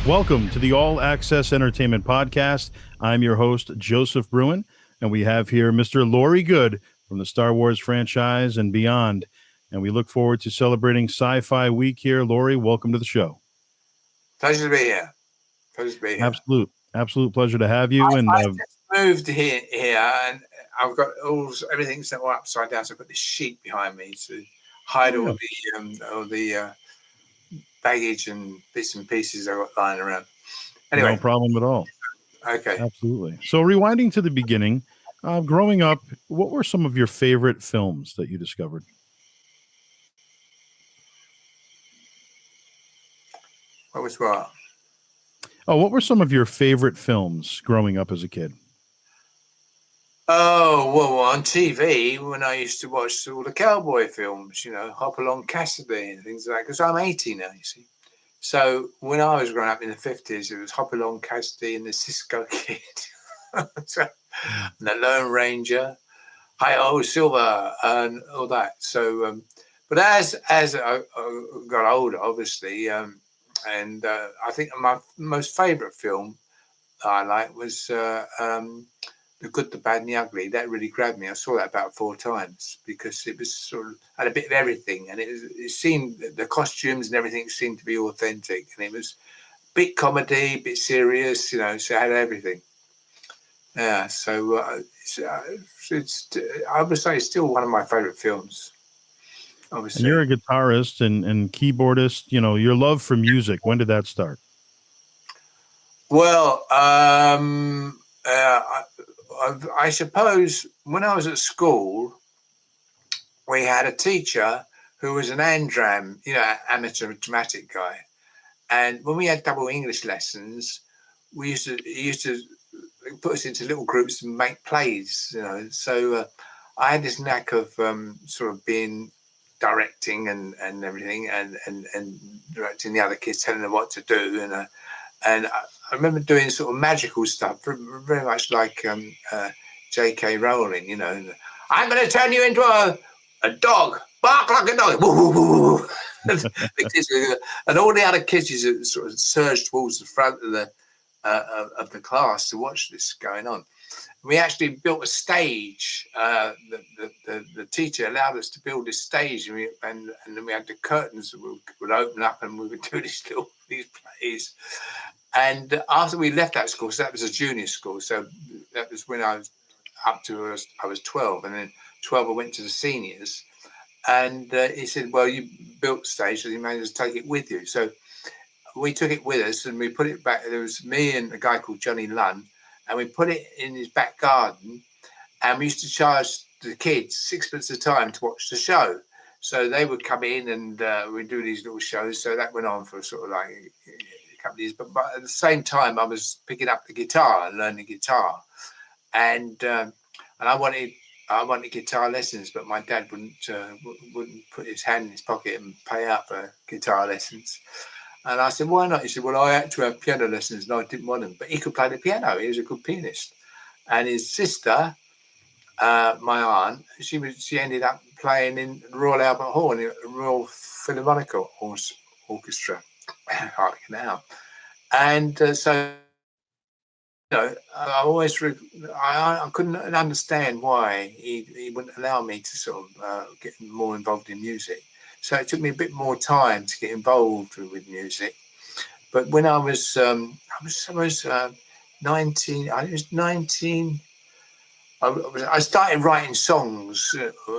Welcome to the All Access Entertainment Podcast. I'm your host, Joseph Bruen, and we have here Mr. Laurie Goode from the Star Wars franchise and beyond. And we look forward to celebrating Sci-Fi Week here. Laurie, welcome to the show. Pleasure to be here. Absolute pleasure to have you. I just moved here, and I've got everything set all upside down. So I've got this sheet behind me to hide all the baggage and bits and pieces I've got lying around. Anyway, no problem at all. Okay, absolutely. So, rewinding to the beginning, growing up, what were some of your favorite films that you discovered? What was what? Oh, what were some of your favorite films growing up as a kid? Oh, well, on TV, when I used to watch all the cowboy films, Hop Along Cassidy and things like that, because I'm 80 now, you see. So when I was growing up in the 50s, it was Hop Along Cassidy and the Cisco Kid, and the Lone Ranger, Hi-Ho Silver, and all that. So, but as I got older, obviously, and I think my most favourite film I liked was The Good, the Bad, and the Ugly. That really grabbed me. I saw that about 4 times because it was sort of had a bit of everything, and it seemed the costumes and everything seemed to be authentic, and it was a bit comedy, a bit serious, so it had everything. Yeah, so I would say it's still one of my favorite films. Obviously, and you're a guitarist and keyboardist. Your love for music. When did that start? Well, I suppose when I was at school, we had a teacher who was an Andram, amateur dramatic guy. And when we had double English lessons, he used to put us into little groups and make plays, So I had this knack of sort of being directing and everything and directing the other kids, telling them what to do. And I remember doing sort of magical stuff, very much like J.K. Rowling, I'm going to turn you into a dog, bark like a dog. Woo, woo, woo. And all the other kids sort of surged towards the front of the class to watch this going on. We actually built a stage. The teacher allowed us to build this stage, and then we had the curtains that would open up, and we would do these plays. And after we left that school, so that was a junior school, so that was when I was up to I was 12, and then 12 I went to the seniors, and he said, "Well, you built the stage, so you may as well take it with you." So we took it with us, and we put it back. There was me and a guy called Johnny Lunn, and we put it in his back garden, and we used to charge the kids 6 a time to watch the show. So they would come in, and we'd do these little shows. So that went on for sort of like a couple of years. But at the same time, I was picking up the guitar and learning guitar, and I wanted guitar lessons, but my dad wouldn't put his hand in his pocket and pay out for guitar lessons. And I said, "Why not?" He said, "Well, I had to have piano lessons, and I didn't want them." But he could play the piano; he was a good pianist. And his sister, my aunt, she ended up playing in the Royal Albert Hall in the Royal Philharmonic Orchestra. Hard to get out. And so, I couldn't understand why he wouldn't allow me to sort of get more involved in music. So it took me a bit more time to get involved with music. But when I was 19, I was 19. I started writing songs,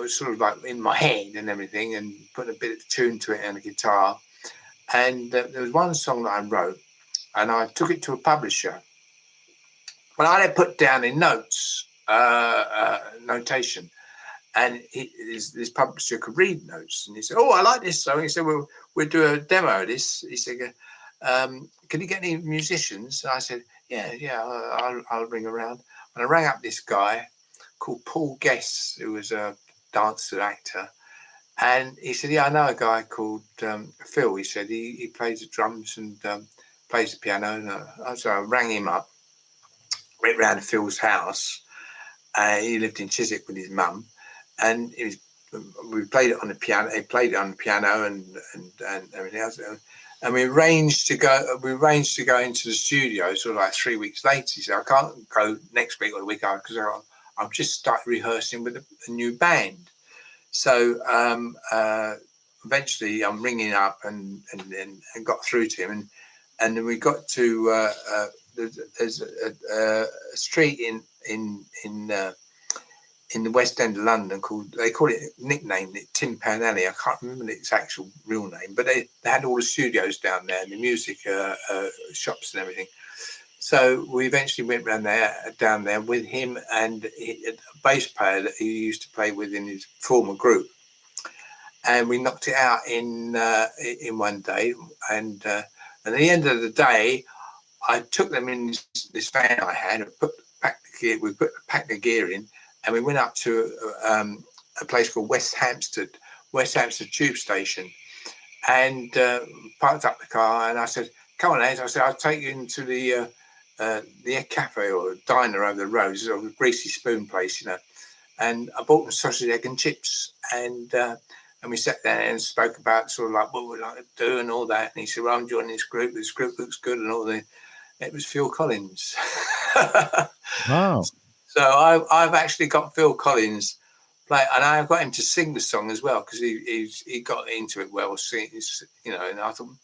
sort of like in my head and everything, and putting a bit of tune to it and a guitar. And there was one song that I wrote, and I took it to a publisher. But I had put down in notes, notation. And this publisher could read notes, and he said, "Oh, I like this song." He said, "Well, we'll do a demo of this." He said, "Can you get any musicians?" And I said, "Yeah, I'll ring around." And I rang up this guy called Paul Guess, who was a dancer actor, And he said, yeah, I know a guy called Phil. He said he plays the drums and plays the piano. And so I rang him up, went round to Phil's house. He lived in Chiswick with his mum, and we played it on the piano. He played it on the piano and everything else. And we arranged to go. We arranged to go into the studio sort of like 3 weeks later. He said, I can't go next week or the week after because I've just started rehearsing with a new band. So eventually, I'm ringing up and got through to him, and then we got to there's a street in the West End of London they nicknamed it Tin Pan Alley. I can't remember its actual real name, but they had all the studios down there and the music shops and everything. So we eventually went down there with him and a bass player that he used to play with in his former group, and we knocked it out in one day. And at the end of the day, I took them in this van I had and packed the gear in, and we went up to a place called West Hampstead Tube Station, and parked up the car. And I said, "Come on, Ed." I said, "I'll take you into the cafe or diner over the road, sort of a greasy spoon place, you know." And I bought them sausage, egg, and chips, and we sat there and spoke about sort of like what we'd like to do and all that. And he said, "Well, I'm joining this group. This group looks good," and all that. It was Phil Collins. Wow. So I've actually got Phil Collins play, and I've got him to sing the song as well because he got into it well, you know. And I thought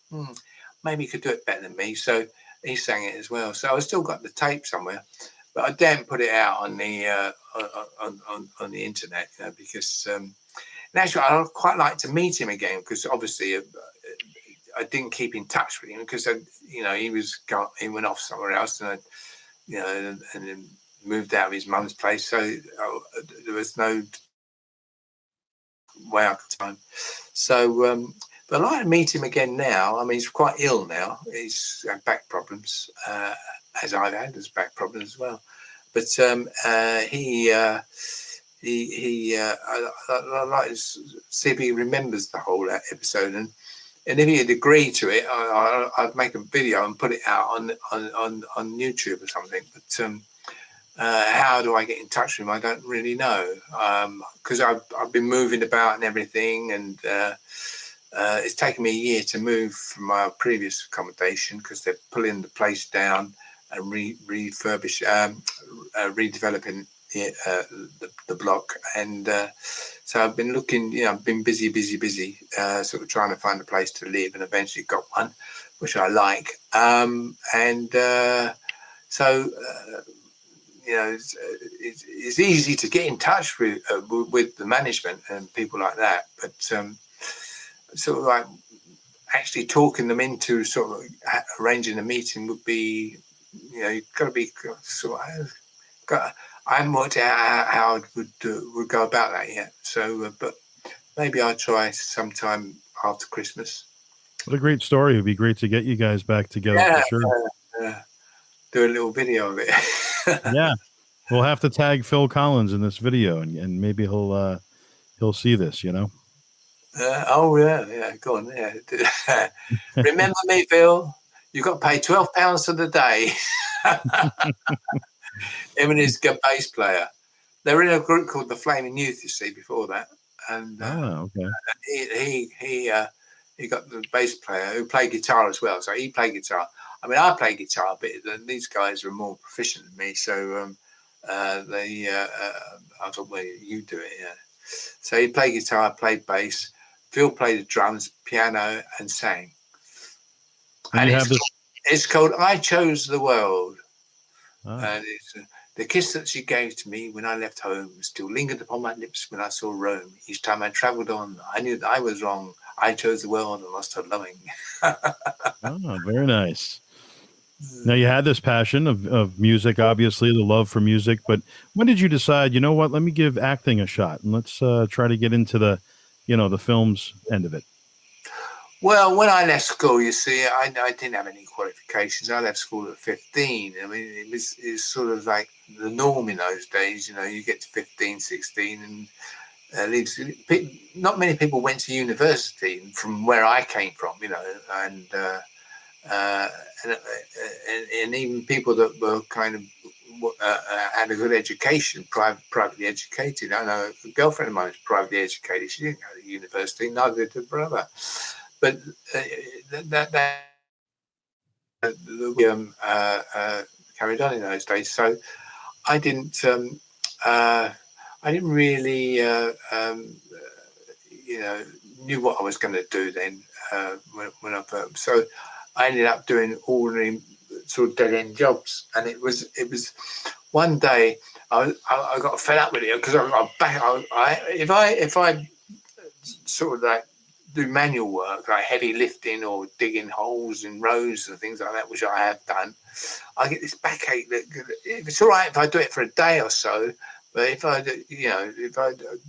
maybe he could do it better than me, so he sang it as well. So I still got the tape somewhere, but I daren't put it out on the on the internet, you know, because actually I'd quite like to meet him again because obviously I didn't keep in touch with him because you know he went off somewhere else and you know and then moved out of his mum's place, so there was no way I could time. So but I'd like to meet him again now. I mean, he's quite ill now. He's had back problems, as I've had as back problems as well. But I'd like to see if he remembers the whole episode, and if he'd agree to it, I'd make a video and put it out on YouTube or something. But how do I get in touch with him? I don't really know because I've been moving about and everything, and it's taken me a year to move from my previous accommodation because they're pulling the place down and redeveloping the block. And so I've been looking, you know, I've been busy, sort of trying to find a place to live, and eventually got one, which I like. You know, it's easy to get in touch with the management and people like that, but sort of like actually talking them into sort of arranging a meeting would be, you know, you've got to be sort of. I haven't worked out how I would go about that yet. So, but maybe I'll try sometime after Christmas. What a great story. It'd be great to get you guys back together for sure. Do a little video of it. Yeah. We'll have to tag Phil Collins in this video and maybe he'll see this, you know? Oh, yeah. Go on. Yeah. Remember me, Phil? You've got to pay £12 for the day. Him and his bass player. They were in a group called the Flaming Youth, you see, before that. And okay. he got the bass player who played guitar as well. So he played guitar. I mean, I play guitar a bit. These guys are more proficient than me. So I thought, well, you do it, yeah. So he played guitar, played bass. Phil played the drums, piano, and sang. And it's called I Chose the World. Oh. And it's the kiss that she gave to me when I left home still lingered upon my lips when I saw Rome. Each time I travelled on, I knew that I was wrong. I chose the world and lost her loving. Oh, very nice. Now, you had this passion of music, obviously, the love for music, but when did you decide, you know what, let me give acting a shot and let's try to get into the film's end of it? Well, when I left school, you see, I didn't have any qualifications. I left school at 15. I mean, it was sort of like the norm in those days. You know, you get to 15, 16, Not many people went to university from where I came from, and and even people that were kind of had a good education, privately educated. I know a girlfriend of mine was privately educated. She didn't go to university, neither did her brother. But that carried on in those days. So I didn't really knew what I was going to do then when I so I ended up doing ordinary sort of dead end jobs, and it was one day I got fed up with it because if I sort of like do manual work like heavy lifting or digging holes in roads and things like that, which I have done, I get this backache. It's all right if I do it for a day or so, but if I do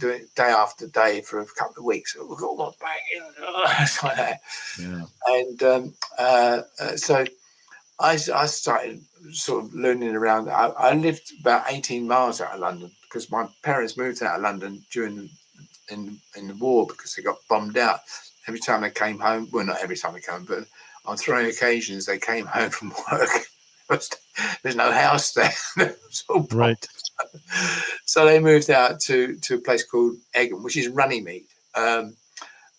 it day after day for a couple of weeks, I've got my back, it's like that. Yeah. And so I started sort of learning around. I lived about 18 miles out of London because my parents moved out of London during in the war because they got bombed out. Every time they came home, well, not every time they came, but on 3 occasions they came home from work. There's no house there. Right. So they moved out to a place called Egham, which is Runnymede,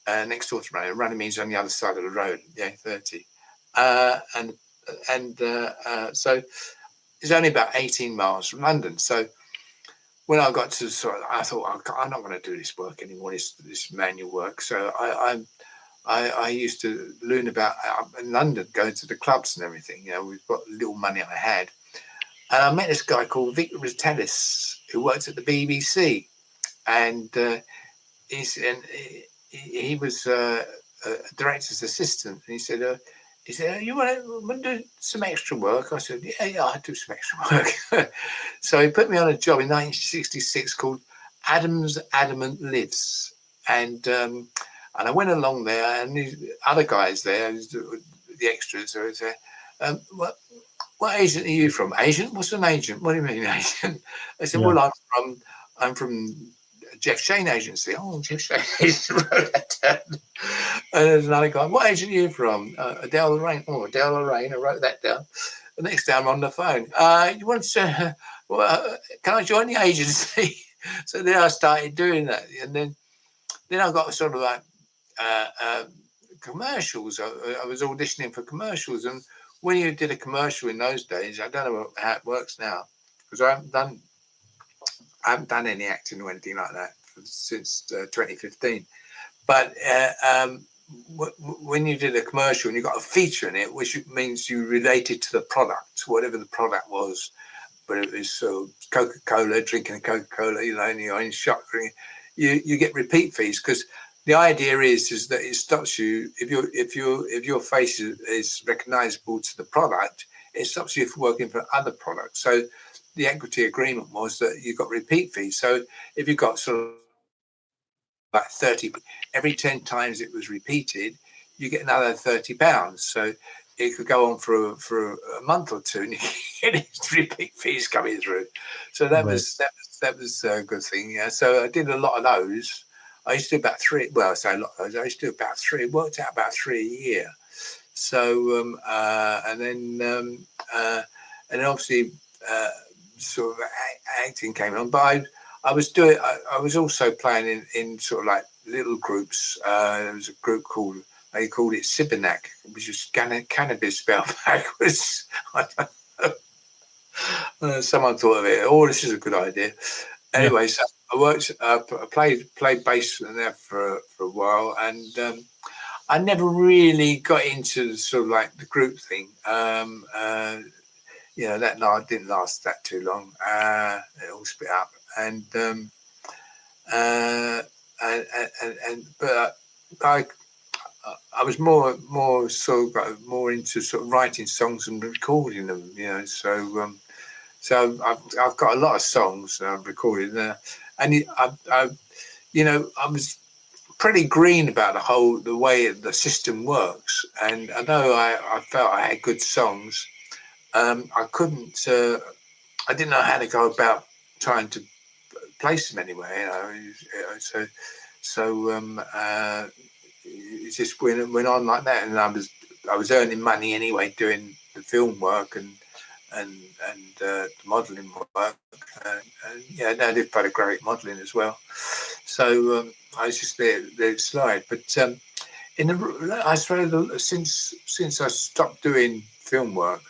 next door to Runnymede. Runnymede's on the other side of the road, the A30. So it's only about 18 miles from London. So when I got to I thought, I'm not going to do this work anymore, this manual work. So I used to learn about in London, going to the clubs and everything. We've got little money I had. And I met this guy called Victor Ratellis, who worked at the BBC. And he was a director's assistant. And he said, you want to do some extra work? I said, yeah, I do some extra work. So he put me on a job in 1966 called Adam's Adamant Lives. And I went along there, and these other guys there, the extras, they said, what agent are you from? Agent? What's an agent? What do you mean, agent? I said, well, I'm from Jeff Shane Agency. Oh, Jeff Shane Agency. Wrote that down. And there's another guy. What agent are you from? Adele Lorraine. Oh, Adele Lorraine. I wrote that down. The next day I'm on the phone. You want to? Can I join the agency? So then I started doing that, and then I got sort of like commercials. I was auditioning for commercials, and when you did a commercial in those days, I don't know how it works now because I haven't done any acting or anything like that since 2015. But when you did a commercial and you got a feature in it, which means you related to the product, whatever the product was, but it was Coca-Cola, drinking Coca-Cola, and you're in shop drinking, you get repeat fees because the idea is that it stops you if your face is recognizable to the product, it stops you from working for other products. So the equity agreement was that you got repeat fees. So if you got sort of like 30, every 10 times it was repeated, you get another £30. So it could go on for a month or two, and you get repeat fees coming through. So that was a good thing. Yeah. So I did a lot of those. I used to do about 3. Well, I say a lot of those. I used to do about 3. It worked out about 3 a year. So and then obviously sort of acting came on, but I was also playing in sort of like little groups. There was a group they called it Sibernac, which is cannabis spelled backwards. I don't know. Someone thought of it. Oh, this is a good idea. Anyway, so I worked. I played bass in there for a while, and I never really got into sort of like the group thing. That night didn't last that too long. It all split up, but I was more sort of more into sort of writing songs and recording them. So I've got a lot of songs that I've recorded there, and I was pretty green about the way the system works, and although I felt I had good songs, I didn't know how to go about trying to place them anywhere, it just went on like that, and I was earning money anyway doing the film work and the modelling work, and I did photographic modelling as well. So I was just let it slide. But I suppose since I stopped doing film work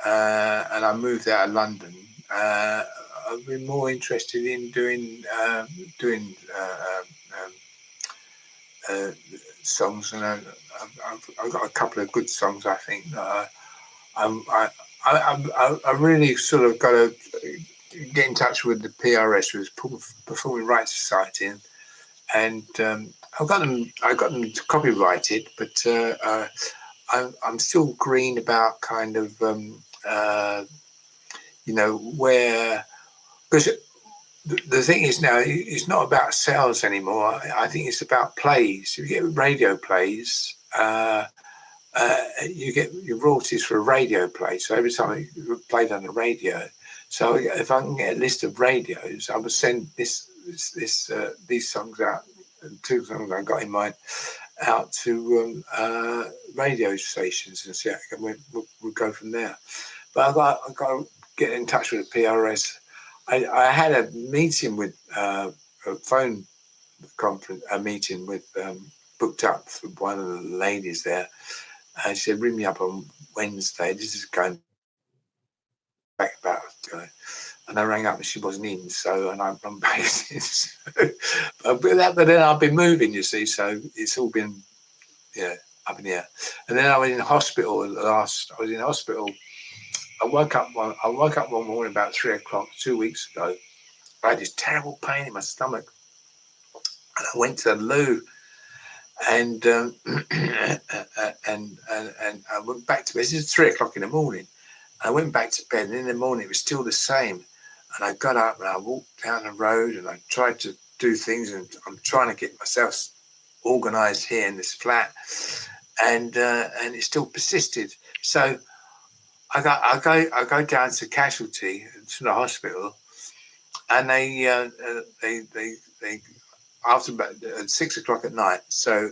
and I moved out of London, I've been more interested in doing songs, and I've got a couple of good songs. I think I really sort of got to get in touch with the PRS, with Performing Rights Society, and I got them copyrighted, but I'm still green about kind of where, because the thing is now it's not about sales anymore. I think it's about plays. You get radio plays. You get your royalties for a radio play. So every time you played on the radio, so if I can get a list of radios, I would send these songs out, 2 songs I got in mind, out to radio stations and see how we'll go from there. But I got to get in touch with the PRS. I had a meeting with a phone conference, a meeting with booked up for one of the ladies there. And she said, ring me up on Wednesday. This is going back about, and I rang up and she wasn't in. So, and I'm back since. but then I've been moving, you see. So it's all been, up in the air. And then I was in hospital I woke up one morning about 3:00 2 weeks ago. I had this terrible pain in my stomach, and I went to the loo, and I went back to bed. This is 3:00 in the morning. I went back to bed, and in the morning it was still the same. And I got up and I walked down the road, and I tried to do things, and I'm trying to get myself organised here in this flat, and it still persisted. So I go down to Casualty, to the hospital, and they after about 6:00 at night, so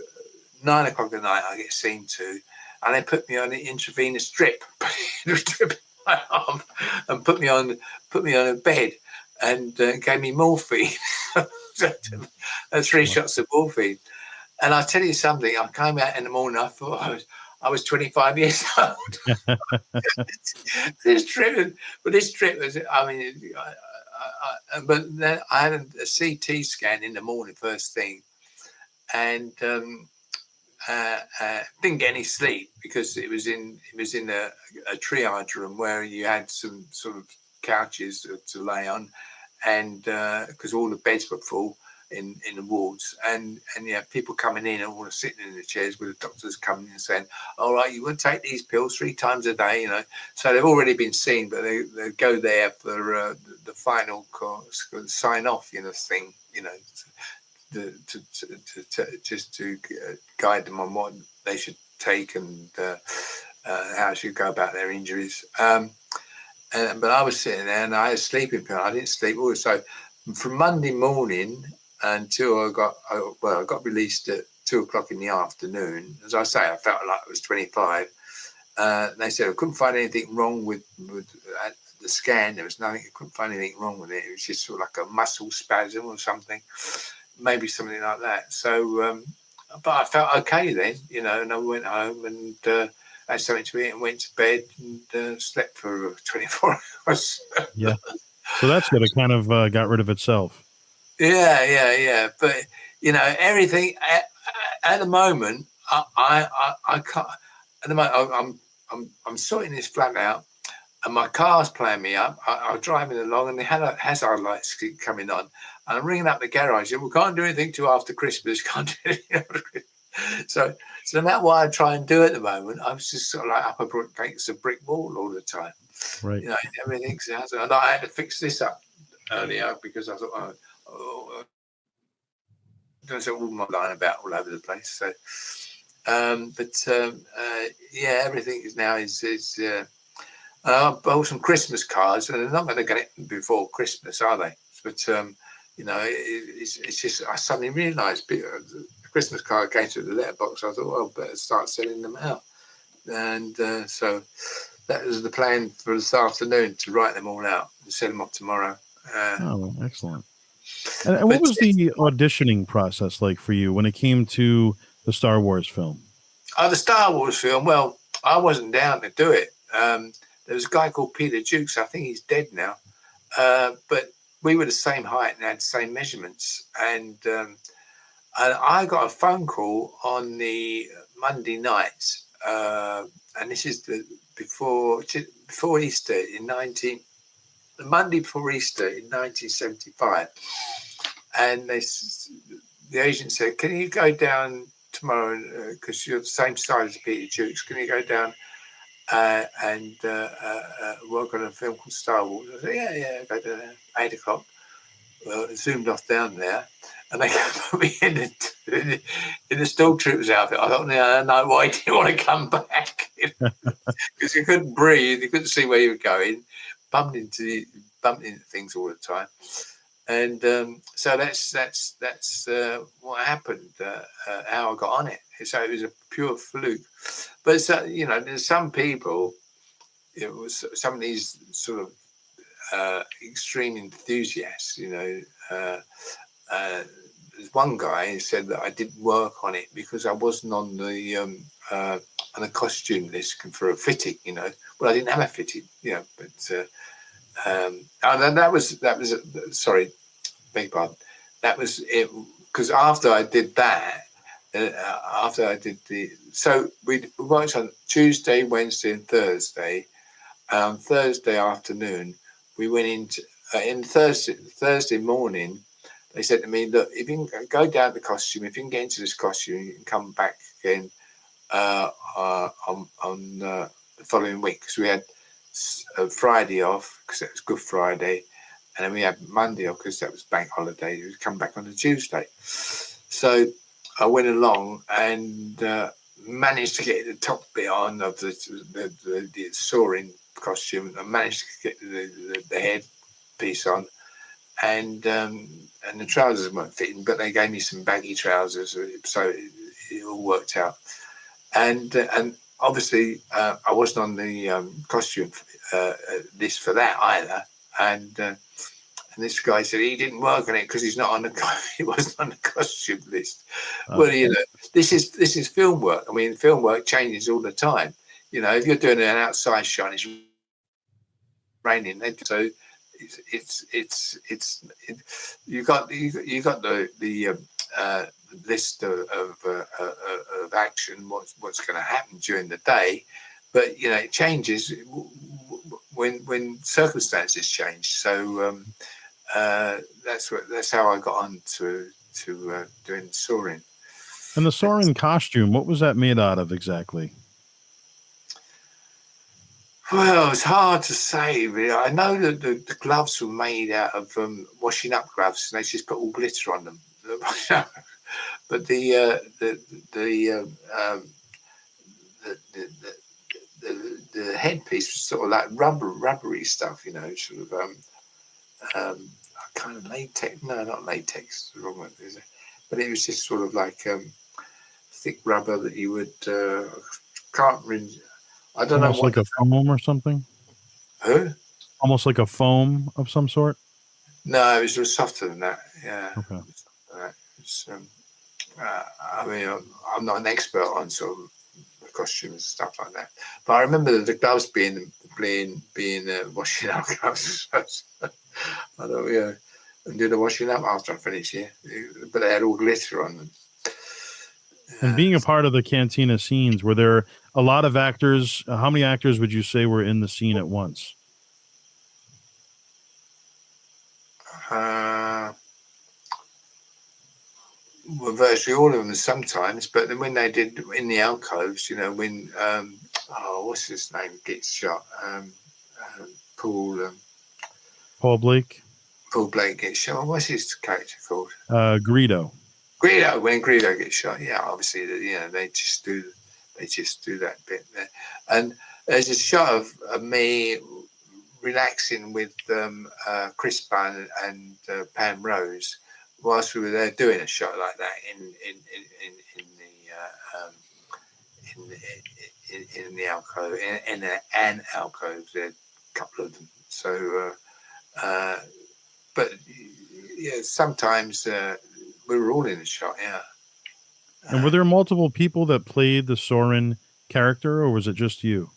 9:00 at night I get seen to, and they put me on an intravenous drip, drip in my arm, and put me on a bed, and gave me morphine, 3 shots of morphine. And I tell you something, I came out in the morning, I thought I was 25 years old. This trip was, I mean, but then I had a CT scan in the morning, first thing, and didn't get any sleep because it was in a triage room where you had some sort of couches to lay on, and because all the beds were full in the wards, and people coming in and all sitting in the chairs with the doctors coming in and saying, all right, you want to take these pills 3 times a day, so they've already been seen, but they go there for the final sign off thing, to guide them on what they should take and how they should go about their injuries. But I was sitting there and I had a sleeping pill. I didn't sleep also. From Monday morning until I got released at 2:00 in the afternoon. As I say, I felt like I was 25. They said I couldn't find anything wrong with the scan. There was nothing. I couldn't find anything wrong with it. It was just sort of like a muscle spasm or something, maybe something like that. So, but I felt okay then, and I went home and had something to eat and went to bed and slept for 24 hours. Yeah. So that's good. It kind of got rid of itself. Yeah. But everything at the moment, I can't. At the moment, I'm sorting this flat out, and my car's playing me up. I'm driving along, and the hazard lights keep coming on, and I'm ringing up the garage. And we can't do anything till after Christmas. Can't do anything after Christmas. So no matter what I try and do at the moment, I'm just sort of like up against a brick wall all the time. Right. Everything's out. And I had to fix this up earlier because I thought, there's all my line about all over the place. So, everything is now is. I bought some Christmas cards, and they're not going to get it before Christmas, are they? But It's just I suddenly realised the Christmas card came through the letterbox. I thought, well, better start selling them out, and so that was the plan for this afternoon, to write them all out and send them off tomorrow. Oh, excellent. And what But was the auditioning process like for you when it came to the Star Wars film? the Star Wars film, well, I wasn't down to do it. There was a guy called Peter Jukes. I think he's dead now. But we were the same height and had the same measurements. And I got a phone call on the Monday night, and this is before Easter the Monday before Easter in 1975. And the agent said, "Can you go down tomorrow, because you're the same size as Peter Jukes? Can you go down and work on a film called Star Wars?" I said, "Yeah, go down there, 8 o'clock." Well, I zoomed off down there, and they put me in the Stormtrooper's outfit. I thought, no, why do you want to come back? Because you couldn't breathe, you couldn't see where you were going, bumped into things all the time. And so that's what happened, how I got on it. So it was a pure fluke. But there's some people. It was some of these sort of extreme enthusiasts. There's one guy who said that I didn't work on it because I wasn't on the costume list for a fitting. Well, I didn't have a fitting. But. And then that was sorry, beg pardon. That was it, because after I did that, so we worked on Tuesday, Wednesday, and Thursday. On Thursday afternoon, we went into in Thursday morning. They said to me, "Look, if you can go down the costume, if you can get into this costume, you can come back again on the following week," because we had Friday off because that was Good Friday, and then we had Monday off because that was bank holiday. We come back on the Tuesday. So I went along and managed to get the top bit on of the soaring costume. I managed to get the head piece on, and the trousers weren't fitting, but they gave me some baggy trousers, so it all worked out. And obviously, I wasn't on the costume list for that either. And this guy said he didn't work on it because he wasn't on the costume list. Well, this is film work. I mean, film work changes all the time. If you're doing an outside shot, it's raining, so you got the list of action, what's going to happen during the day, but it changes when circumstances change. So that's how I got on to doing soaring. And the soaring costume, what was that made out of exactly? Well, it's hard to say, really. I know that the gloves were made out of washing up gloves, and they just put all glitter on them. But the headpiece was sort of like rubbery stuff, sort of kind of latex. No, not latex. The wrong one, is it? But it was just sort of like thick rubber that you would can't really. I don't Almost know what like a foam or something. Who? Almost like a foam of some sort. No, it was softer than that. Yeah. Okay. I mean, I'm not an expert on sort of costumes and stuff like that, but I remember the gloves being washing up gloves. I don't, and do the washing up after I finished. Yeah, but they had all glitter on them. And being a part of the cantina scenes, were there a lot of actors? How many actors would you say were in the scene at once? Well, virtually all of them sometimes, but then when they did in the alcoves, when what's his name gets shot, Paul Blake. Paul Blake gets shot. What's his character called? Greedo. When Greedo gets shot, obviously, they just do that bit there. And there's a shot of me relaxing with Chris Bunn and Pam Rose whilst we were there doing a shot like that in the alcove, in an alcove. There, a couple of them. So, but yeah, sometimes we were all in the shot. Yeah. And were there multiple people that played the Soren character, or was it just you?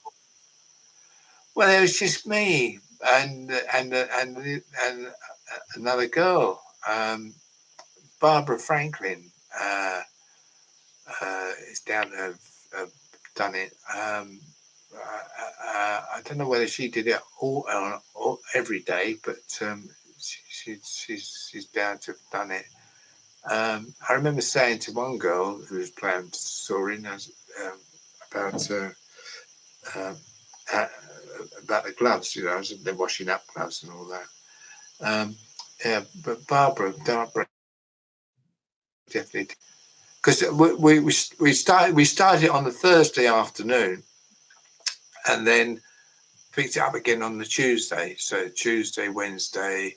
Well, it was just me and another girl, Barbara Franklin. Is down to have done it. I don't know whether she did it all every day, but she's bound to have done it. I remember saying to one girl who was playing Soren about the gloves, they're washing up gloves and all that. Yeah, but Barbara definitely, because we started on the Thursday afternoon, and then picked it up again on the Tuesday. So Tuesday, Wednesday,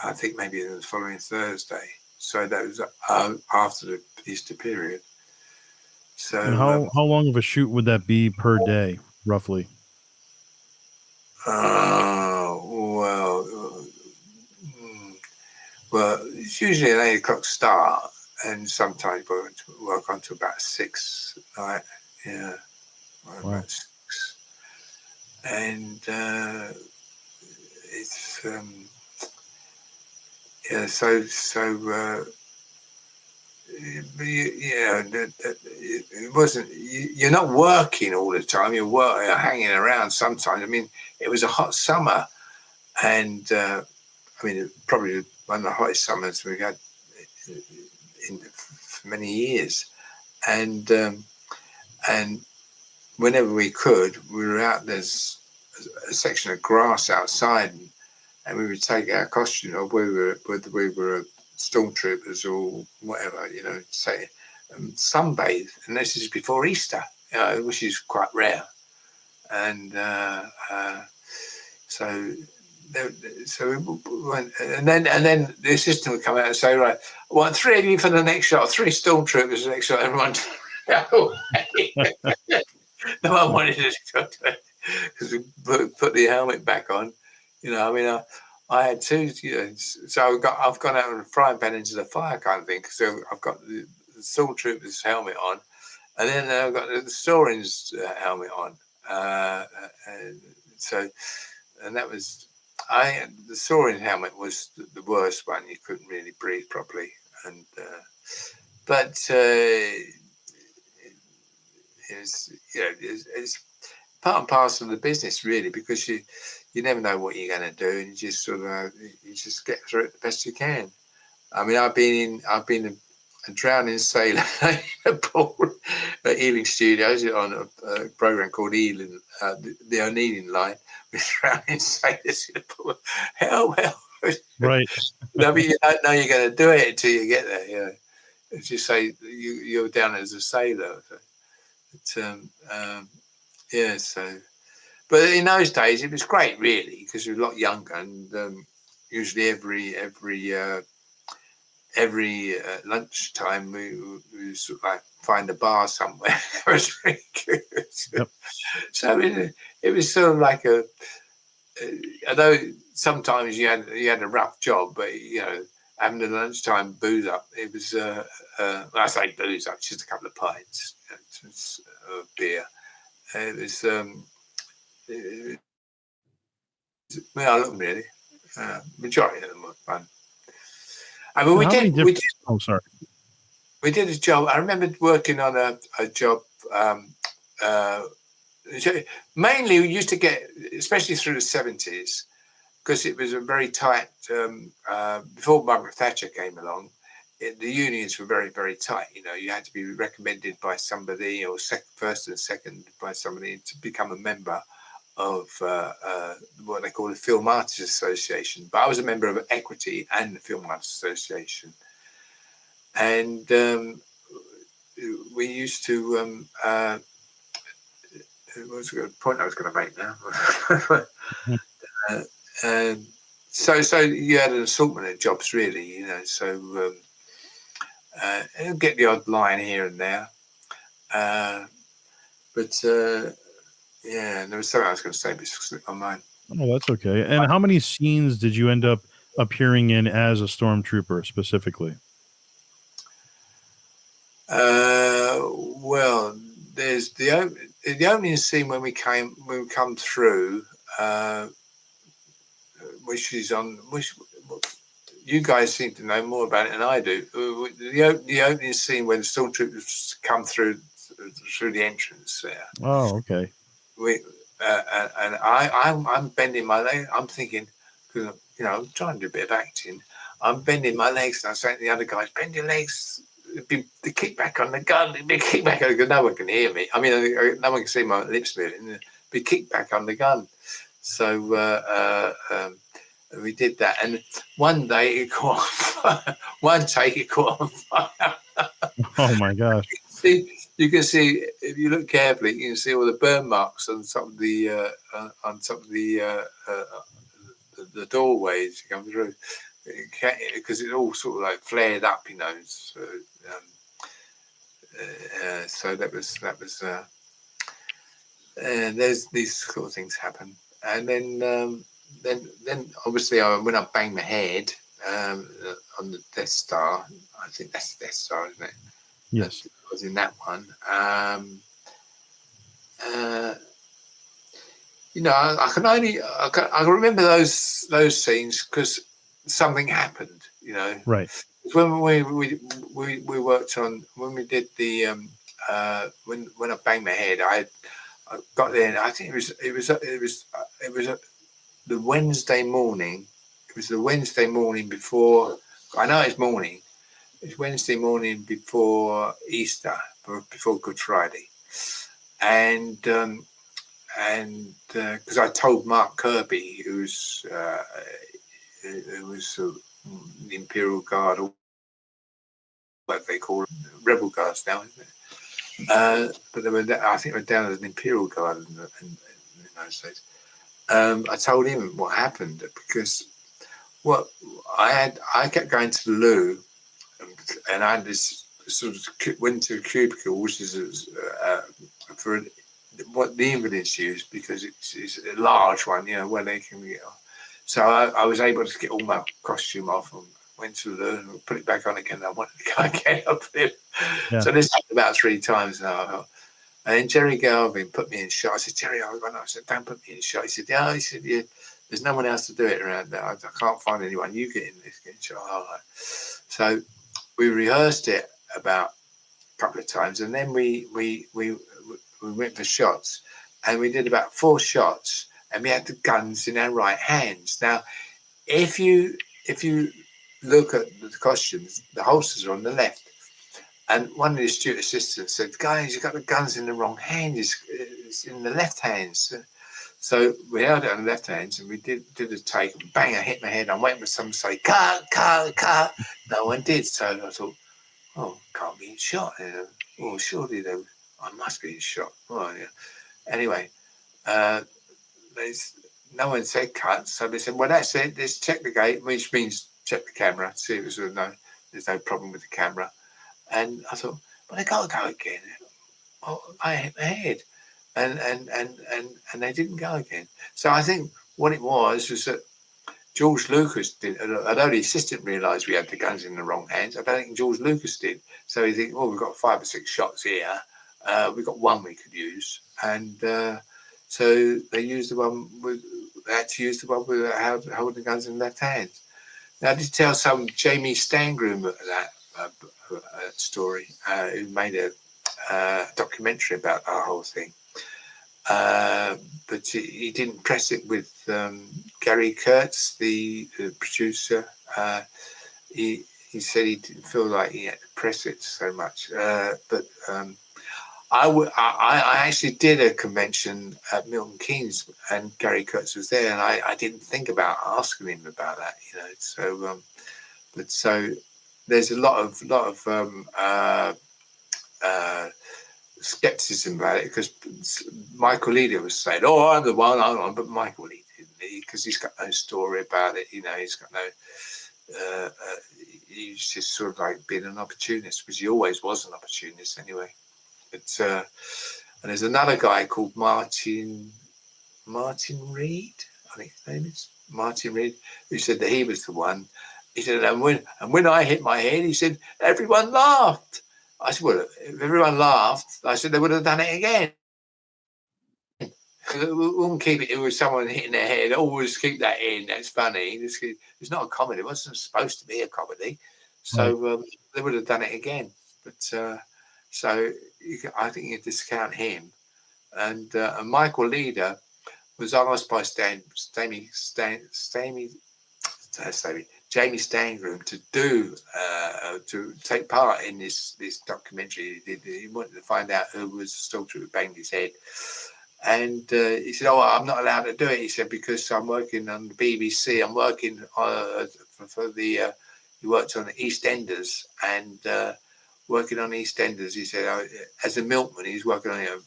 I think maybe the following Thursday. So that was after the Easter period. So And how long of a shoot would that be per day, roughly? Well, it's usually an 8:00 start, and sometimes we work on to about 6 at night. Yeah, Wow. about 6. And it's yeah. So it wasn't. You're not working all the time. You're hanging around sometimes. I mean, it was a hot summer, and I mean, probably one of the hottest summers we've had for many years, and whenever we could, we were out. There's a section of grass outside, and we would take our costume, or whether we were stormtroopers or whatever, say sunbathe. And this is before Easter, which is quite rare. And so we went, and then the assistant would come out and say, right, I want 3 of you for the next shot, 3 stormtroopers for the next shot. Everyone no one wanted to shot because we put the helmet back on. I mean, I had 2, so I've gone out of the frying pan into the fire kind of thing. So I've got the stormtrooper's helmet on, and then I've got the Soren's helmet on. And that was the Soren helmet was the worst one. You couldn't really breathe properly, and but it's part and parcel of the business, really, because you never know what you're going to do, and you just sort of you just get through it the best you can. I mean, I've been a drowning sailor in a pool at Ealing Studios on a program called Ealing, the O'Neilling Line, with drowning sailors in a pool. Hell, right. I mean, you don't know you're going to do it until you get there. As you say, you're down as a sailor. But, yeah, so. But in those days, it was great, really, because we were a lot younger, and usually every lunchtime we sort of like find a bar somewhere. It was really good. Yep. So it was sort of like although sometimes you had a rough job, but having the lunchtime booze up, it was when I say booze up, just a couple of pints of beer. It was really majority of them were fun. I mean, Oh, sorry. We did a job. I remember working on a job. Mainly, we used to get, especially through the 70s, because it was a very tight. Before Margaret Thatcher came along, the unions were very, very tight. You had to be recommended by somebody, or first and second by somebody, to become a member of what they call the Film Artists Association. But I was a member of Equity and the Film Artists Association. And we used to, what was the point I was going to make now? uh, so you had an assortment of jobs, really, So get the odd line here and there, but yeah, there was something I was going to say, but it slipped my mind. Oh, that's okay. And how many scenes did you end up appearing in as a stormtrooper specifically? Well, there's the opening scene when we come through, which is on which you guys seem to know more about it than I do. The opening scene when the stormtroopers come through the entrance there. Oh, okay. And I'm bending my leg. I'm thinking, because I'm trying to do a bit of acting. I'm bending my legs, and I'm saying to the other guys, "Bend your legs." The kickback on the gun. Be kickback on the gun. No one can hear me. I mean, no one can see my lips moving. Be kickback on the gun. So we did that, and one day it caught on fire. One take it caught on fire. Oh my gosh. You can see if you look carefully, you can see all the burn marks on some of the the doorways you come through, because it all sort of like flared up, So that was. There's these sort of things happen, and then obviously when I banged my head on the Death Star, I think that's the Death Star, isn't it? Yes. I was in that one. I can remember those scenes because something happened. Right. When we worked on, when we did the when I banged my head, I got there, and I think it was the Wednesday morning. It was the Wednesday morning before. I know it's morning. It's Wednesday morning before Easter, before Good Friday, and because I told Mark Kirby, who was the Imperial Guard, or what they call them, Rebel Guards now, isn't it? But I think they were down as an Imperial Guard in those days. I told him what happened because I kept going to the loo, and I had this sort of went to a cubicle, which is for what the invalids use, because it's a large one, where they can get off. So I was able to get all my costume off and went to the loo and put it back on again. I wanted to go again up there. Yeah. So this happened about 3 times now. And then Jerry Galvin put me in shot. I said, Jerry, I said, don't put me in shot. He said, yeah. He said, yeah, there's no one else to do it around there. I can't find anyone. You get in this, get in shot. All right. So we rehearsed it about a couple of times, and then we went for shots, and we did about 4 shots, and we had the guns in our right hands. Now, if you look at the costumes, the holsters are on the left. And one of the astute assistants said, guys, you got the guns in the wrong hand. It's in the left hands. So we held it on the left hands, and we did a take, and bang, I hit my head. I'm waiting for someone to say, cut. No one did. So I thought, can't be in shot. Well, surely I must be in shot. Well, yeah. Anyway, no one said cut. So they said, well, that's it. Let's check the gate, which means check the camera, see if there's no problem with the camera. And I thought, but I gotta go again. I hit my head, and they didn't go again. So I think what it was that George Lucas did. Although the assistant realised we had the guns in the wrong hands, I don't think George Lucas did. So he think, we've got 5 or 6 shots here. We've got one we could use, and so they used the one with. They had to use the one with holding the guns in the left hand. Now, I did tell some Jamie Stangroom that story, who made a documentary about our whole thing. But he didn't press it with Gary Kurtz, the producer. He said he didn't feel like he had to press it so much. But I actually did a convention at Milton Keynes, and Gary Kurtz was there, and I didn't think about asking him about that, So, so there's a lot of skepticism about it, because Michael Leader was saying, "Oh, I'm the one," but Michael Leader because he's got no story about it. He's got no. He's just sort of like being an opportunist, which he always was an opportunist anyway. But and there's another guy called Martin Reed, I think his name is Martin Reed, who said that he was the one. He said, and when I hit my head, he said, everyone laughed. I said, well, if everyone laughed, I said they would have done it again. We wouldn't keep it with someone hitting their head. Always keep that in. That's funny. It's not a comedy. It wasn't supposed to be a comedy. So they would have done it again. But so I think you discount him. And Michael Leader was asked by Jamie Stangroom to take part in this documentary. He wanted to find out who was the Stormtrooper who banged his head. And he said, "Oh, I'm not allowed to do it." He said, "Because I'm working on the BBC. I'm working for the." He worked on EastEnders, and working on EastEnders, he said, as a milkman, he's working on a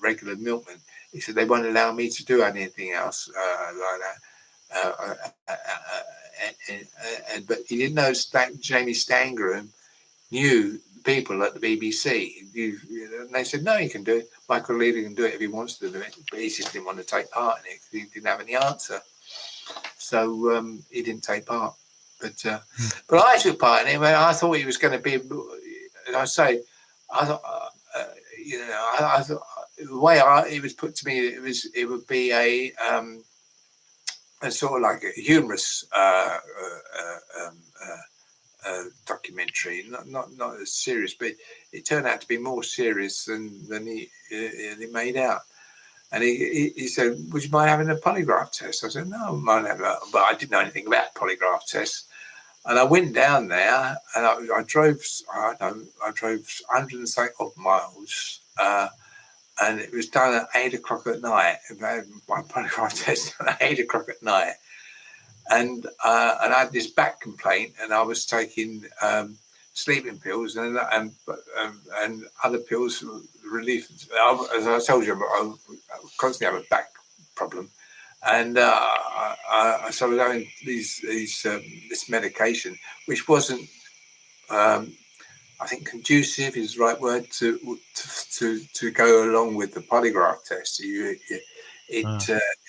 regular milkman. He said they won't allow me to do anything else like that. But he didn't know Jamie Stangroom knew people at the BBC. And they said, no, he can do it. Michael Leader can do it if he wants to do it, but he just didn't want to take part in it because he didn't have any answer. So he didn't take part. But I took part in it. I thought he was going to be, and I say, I thought, I thought the way it was put to me, it would be a sort of like a humorous documentary, not as serious, but it turned out to be more serious than he made out. And he said, "Would you mind having a polygraph test?" I said, "No, I mind having a," but I didn't know anything about polygraph tests. And I went down there, and I drove 100 and something odd miles, and it was done at 8 o'clock at night. I had my polygraph test at 8 o'clock at night. And I had this back complaint, and I was taking sleeping pills and other pills for relief. As I told you, I constantly have a back problem, and so I was having this medication, which wasn't, I think, conducive is the right word to go along with the polygraph test.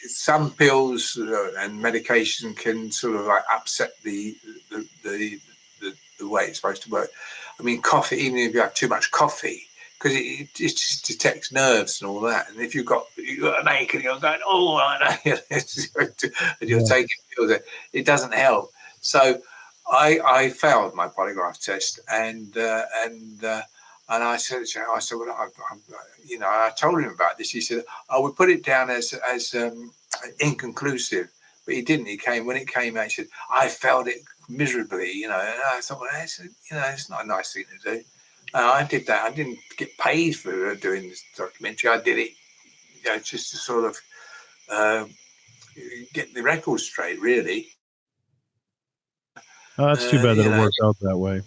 Some pills and medication can sort of like upset the way it's supposed to work. I mean, coffee, even if you have too much coffee, because it just detects nerves and all that. And if you've got an ache and you're going, "Oh, I know," and you're taking pills, it doesn't help. So I failed my polygraph test, and I said, well, I told him about this. He said, "I would put it down as inconclusive," but he didn't. When it came out, he said, "I failed it miserably," And I thought, well, it's not a nice thing to do. I did that. I didn't get paid for doing this documentary. I did it, just to sort of get the record straight, really. Oh, that's too bad that it worked out that way.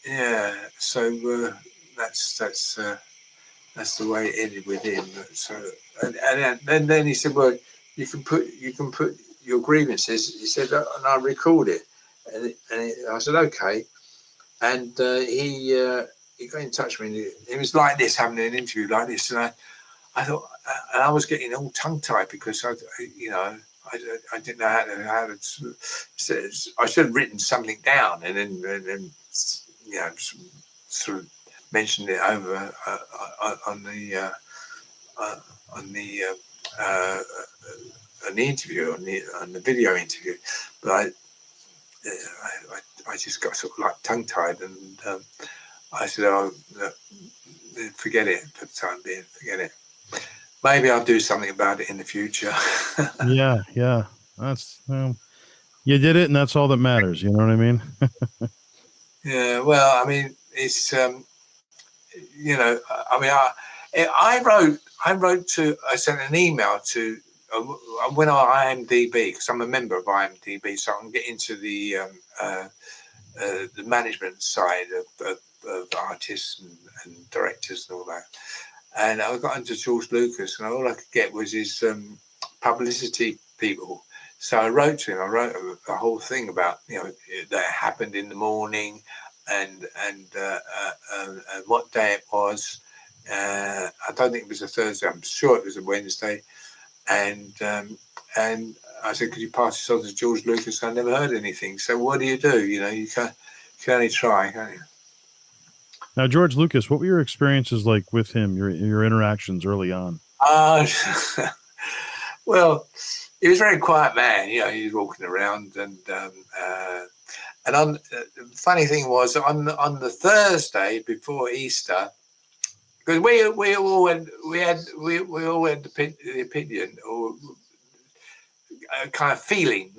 Yeah. So that's the way it ended with him. So and then he said, "Well, you can put your grievances." He said, "And I record it." And I said, "Okay." And he got in touch with me. It was like this, having an interview like this, and I thought, and I was getting all tongue tied because I didn't know how to. I should have written something down and then sort of mentioned it over on the interview, on the video interview, but I just got sort of like tongue tied, and I said, "Oh, forget it for the time being. Forget it. Maybe I'll do something about it in the future." Yeah. That's you did it, and that's all that matters. You know what I mean? Yeah. Well, I mean, it's I sent an email to. I went on IMDb because I'm a member of IMDb, so I can get into the management side of artists and directors and all that. And I got into George Lucas, and all I could get was his publicity people. So I wrote to him. I wrote a whole thing about that happened in the morning, and what day it was. I don't think it was a Thursday. I'm sure it was a Wednesday, and I said, could you pass this on to George Lucas? I never heard anything. So what do? You can only try, can't you? Now, George Lucas, what were your experiences like with him? Your interactions early on? Well, he was a very quiet man. He was walking around, and on the funny thing was on the Thursday before Easter, because we all had the opinion or a kind of feeling,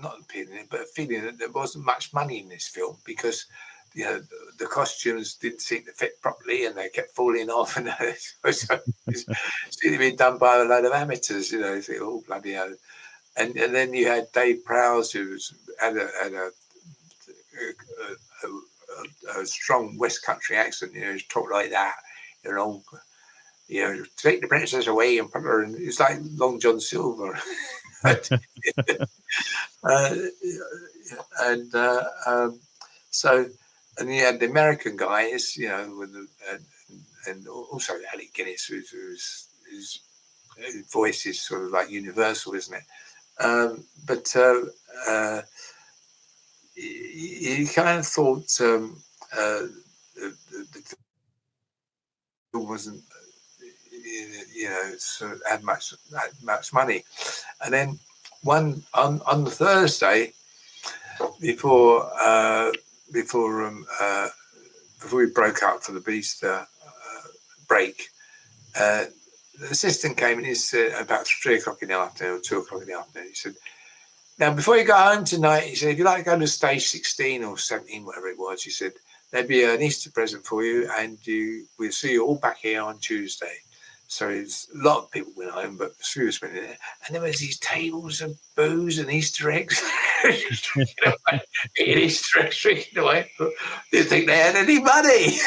not opinion, but a feeling that there wasn't much money in this film because the costumes didn't seem to fit properly and they kept falling off, and it's been done by a load of amateurs. Oh bloody hell! And then you had Dave Prowse, who had a strong West Country accent. He talked like that. Take the princess away and put her in. It's like Long John Silver. And you had the American guys, and also Alec Guinness, whose voice is sort of like universal, isn't it? But you kind of thought the film wasn't, sort of had much money. And then on the Thursday before we broke up for the Easter break, the assistant came and he said about 3 o'clock in the afternoon or 2 o'clock in the afternoon. He said, "Now, before you go home tonight," he said, "if you like to go to stage 16 or 17, whatever it was," he said, "there'd be an Easter present for you, and we'll see you all back here on Tuesday." So a lot of people went home, but a few of us went in there. And there was these tables of booze and Easter eggs. Eating Easter eggs, drinking away. Didn't think they had any money.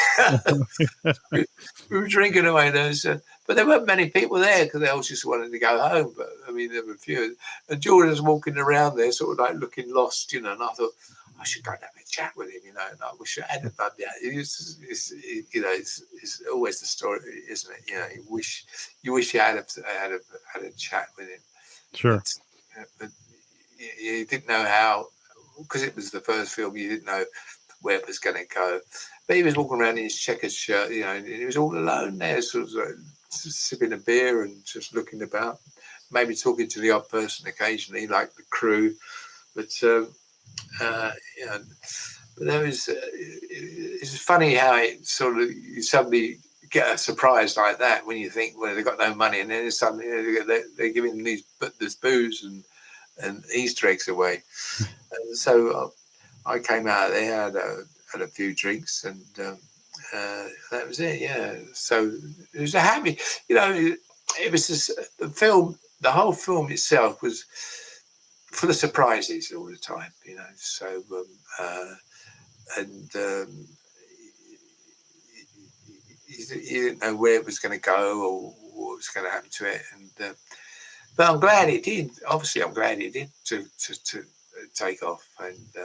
We were drinking away those. But there weren't many people there because they all just wanted to go home. But, I mean, there were a few. And George was walking around there sort of like looking lost, and I thought, I should go and have a chat with him, and I wish I hadn't done that. It's always the story, isn't it? You wish you had a chat with him. Sure. But you didn't know how, because it was the first film, you didn't know where it was going to go. But he was walking around in his checkered shirt, and he was all alone there, sort of like, sipping a beer and just looking about, maybe talking to the odd person occasionally, like the crew. But but there was. It's funny how it sort of you suddenly get a surprise like that when you think, well, they've got no money, and then suddenly they're giving this booze and Easter eggs away. And so I came out there, had a few drinks, and that was it. Yeah. So it was a happy. It was just, the whole film itself was full of surprises all the time, So, you didn't know where it was going to go or what was going to happen to it, but I'm glad it did. Obviously, I'm glad it did to take off, and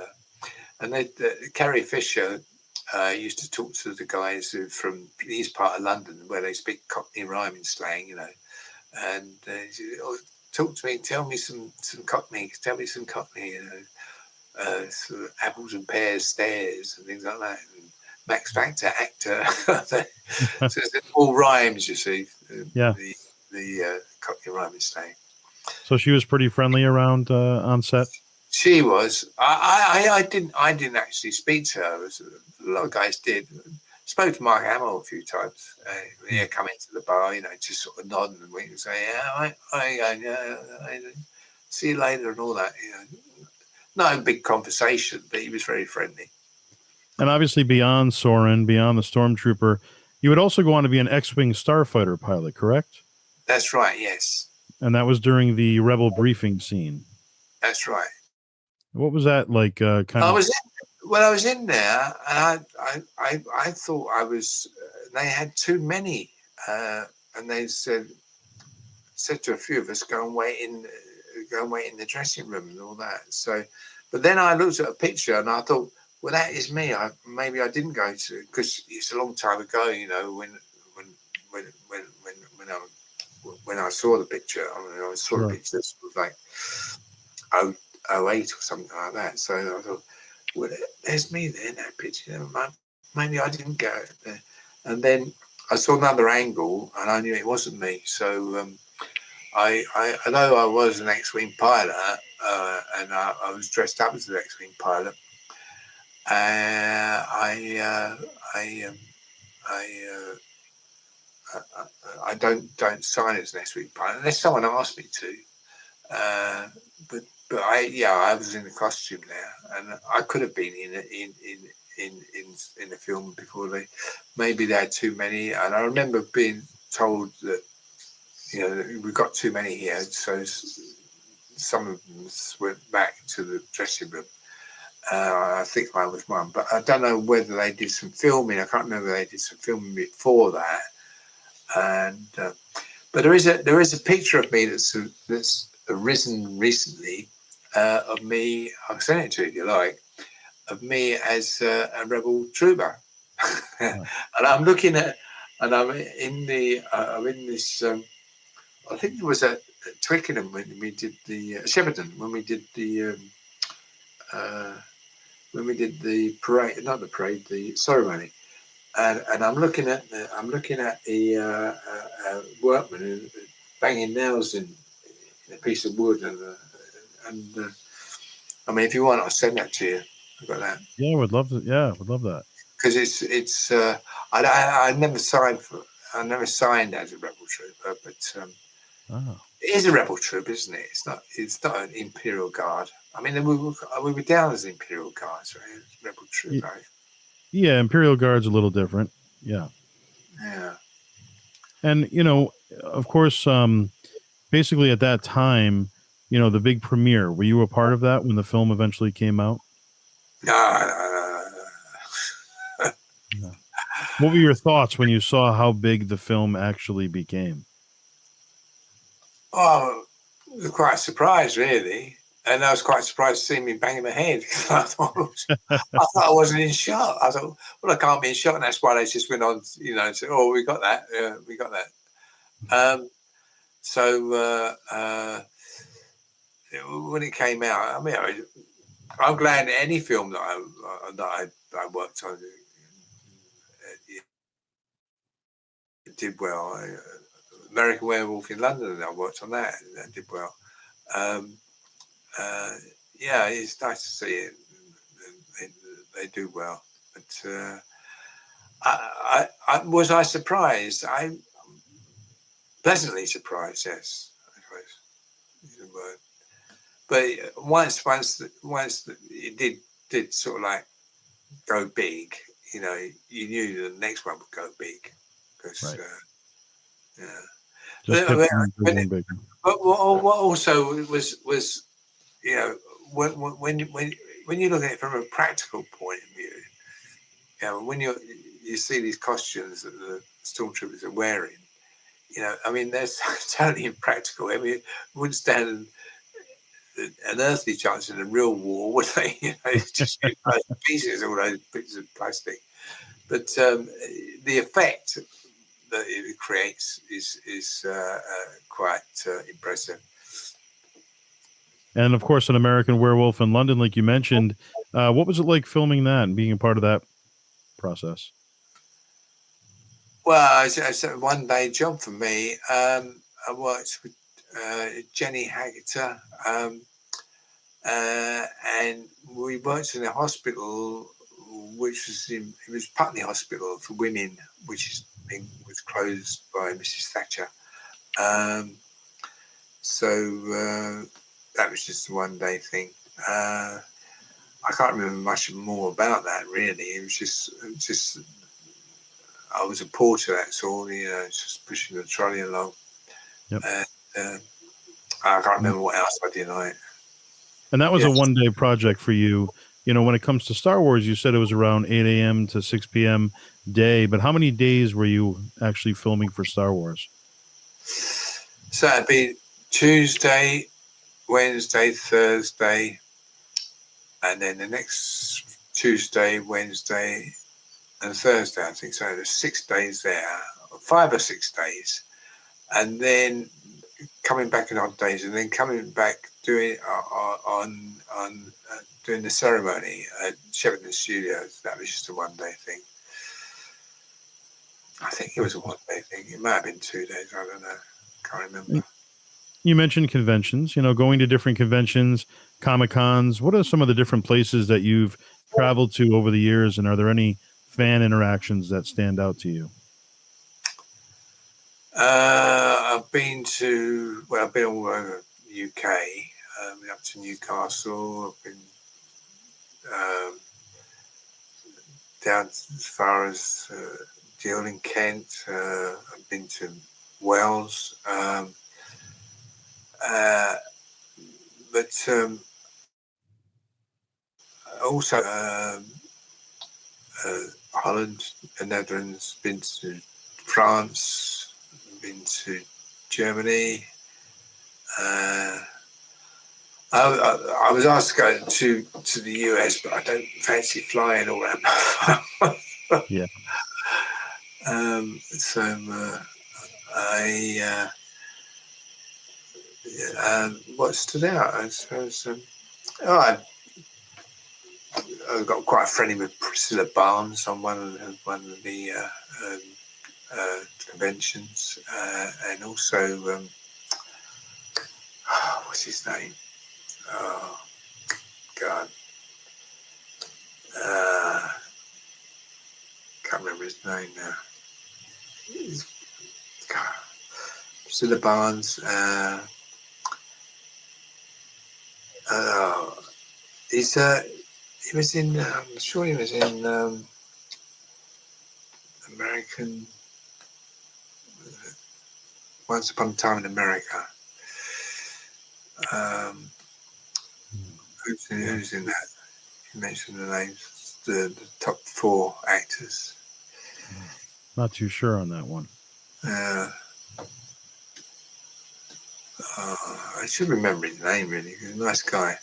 Carrie Fisher used to talk to the guys from the east part of London where they speak Cockney rhyming slang, and talk to me, tell me some Cockney, sort of apples and pears stairs and things like that. And Max Factor actor. So it's all rhymes, you see. Yeah. The Cockney rhyming slang. So she was pretty friendly around on set. She was. I didn't actually speak to her. A lot of guys did. Spoke to Mark Hamill a few times. He'd come into the bar, just sort of nod and wink and say, "Yeah, I see you later," and all that. No big conversation, but he was very friendly. And obviously, beyond Soren, beyond the Stormtrooper, you would also go on to be an X-Wing starfighter pilot, correct? That's right. Yes. And that was during the Rebel briefing scene. That's right. What was that like? I was in there, and I thought I was. They had too many, and they said to a few of us, "Go and wait in go and wait in the dressing room and all that. So, but then I looked at a picture and I thought, well, that is me. Maybe I didn't go to, because it's a long time ago, you know, when I saw the picture. I mean, I saw the picture that was like 08 or something like that. So I thought, well, there's me there in that picture. Maybe I didn't go there. And then I saw another angle and I knew it wasn't me. So although I was an X-Wing pilot, and I was dressed up as an X-Wing pilot, I don't sign as an X-Wing pilot unless someone asked me to. But I was in the costume there, and I could have been in the film before they had too many. And I remember being told that, you know, we've got too many here, so some of them went back to the dressing room. I think I was one, but I don't know whether they did some filming. I can't remember if they did some filming before that. And but there is a picture of me that's arisen recently of me. I'll send it to you if you like. Of me as a rebel trooper, and I'm looking at, and I'm in the, I'm in this. I think it was at Twickenham when we did the Shepperton when we did the parade, not the parade, the ceremony. And I'm looking at the workman who banging nails in a piece of wood, and I mean, if you want, I'll send that to you. I've got that. Yeah, would love to. Yeah, would love that. Because it's I never signed as a rebel trooper, but it is a rebel troop, isn't it? It's not an Imperial Guard. I mean, we were down as Imperial Guards, right? Rebel troop, right? Yeah, Imperial Guard's a little different. Yeah. Yeah. And, you know, of course, basically at that time, you know, the big premiere, were you a part of that when the film eventually came out? No. No. What were your thoughts when you saw how big the film actually became? Oh, I was quite surprised, really. And I was quite surprised to see me banging my head. I thought I wasn't in shot. I thought, well, I can't be in shot, and that's why they just went on, you know, and said, "Oh, we got that. Yeah, we got that." When it came out, I mean, I'm glad any film that I worked on it did well. American Werewolf in London, I worked on that. That did well. Yeah, it's nice to see it. They do well. But was I surprised? I'm pleasantly surprised. Yes, I suppose is the word. But once it did sort of like go big, you know, you knew the next one would go big because yeah. Just But what also was, you know, when you look at it from a practical point of view, you know, when you see these costumes that the stormtroopers are wearing, you know, I mean, they're totally impractical. I mean, it wouldn't stand an earthly chance in a real war, would they? You know, it's just pieces, all those pieces of plastic. But the effect that it creates is quite impressive. And of course, an American Werewolf in London, like you mentioned. What was it like filming that and being a part of that process? Well, it's a one-day job for me. I worked with Jenny Haggeter, and we worked in a hospital, which was Putney Hospital for women, which was closed by Mrs. Thatcher. So that was just a one-day thing. I can't remember much more about that, really. It was just I was a porter, that's all, you know, just pushing the trolley along. Yep. I can't remember what else I did on it. And that was a one-day project for you. You know, when it comes to Star Wars, you said it was around 8 a.m. to 6 p.m. day, but how many days were you actually filming for Star Wars? So it'd be Tuesday, Wednesday, Thursday, and then the next Tuesday, Wednesday, and Thursday, I think. So there's 6 days there, 5 or 6 days, and then coming back on odd days, and then coming back doing doing the ceremony at Shepperton Studios. That was just a 1 day thing. I think it was a 1 day thing. It might have been 2 days. I don't know. Can't remember. You mentioned conventions, going to different conventions, Comic-Cons. What are some of the different places that you've traveled to over the years, and are there any fan interactions that stand out to you? I've been all over the UK. Been up to Newcastle. I've been down as far as Deal in Kent. I've been to Wales. But also Holland, the Netherlands, been to France, been to Germany. I was asked to go to the US, but I don't fancy flying all around. Yeah. What stood out, I suppose. I've got quite friendly with Priscilla Barnes on one of the conventions, and also what's his name? Oh God, can't remember his name now. Priscilla Barnes. He was in. I'm sure he was in American. Once Upon a Time in America. Who's in that? You mentioned the names. The top 4 actors. Not too sure on that one. I should remember his name, really. He's a nice guy.